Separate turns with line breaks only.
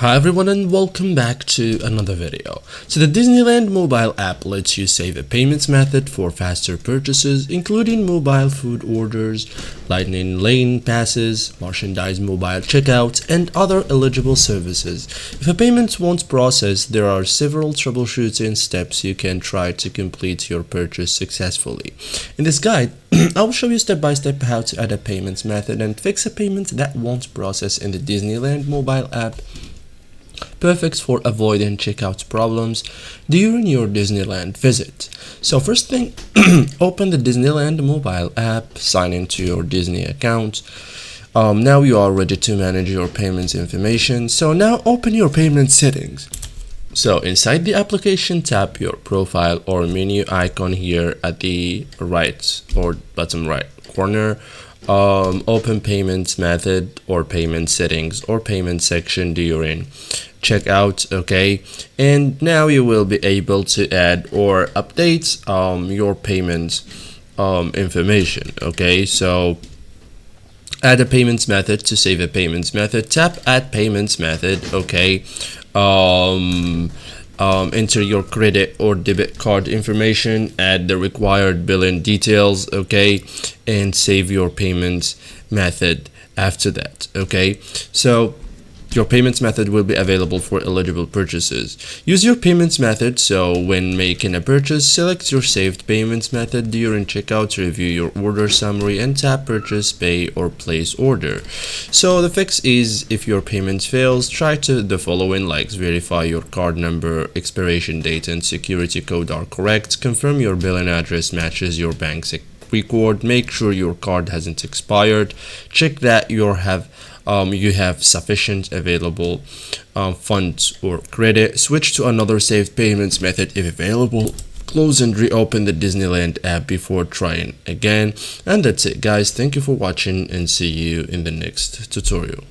Hi everyone and welcome back to another video. So the Disneyland mobile app lets you save a payments method for faster purchases, including mobile food orders, lightning lane passes, merchandise mobile checkouts, and other eligible services. If a payment won't process, there are several troubleshooting steps you can try to complete your purchase successfully. In this guide, I will show you step by step how to add a payments method and fix a payment that won't process in the Disneyland mobile app. Perfect for avoiding checkout problems during your Disneyland visit. So first thing, open the Disneyland mobile app, sign into your Disney account. Now you are ready to manage your payments information. So now open your payment settings. So inside the application, tap your profile or menu icon here at the right or bottom right corner. Open payments method or payment settings or payment section during checkout. Okay, and now you will be able to add or update your payment information. Okay, so add a payments method. To save a payments method, tap add payments method. Okay, enter your credit or debit card information, add the required billing details, okay, and save your payments method after that. Okay, so your payments method will be available for eligible purchases. Use your payments method. So when making a purchase, select your saved payments method during checkout, review your order summary, and tap purchase, pay, or place order. So the fix is, if your payment fails, try to the following, like verify your card number, expiration date, and security code are correct, confirm your billing address matches your bank's record, make sure your card hasn't expired, check that you have sufficient available funds or credit, switch to another saved payments method if available, close and reopen the Disneyland app before trying again. And that's it guys, thank you for watching and see you in the next tutorial.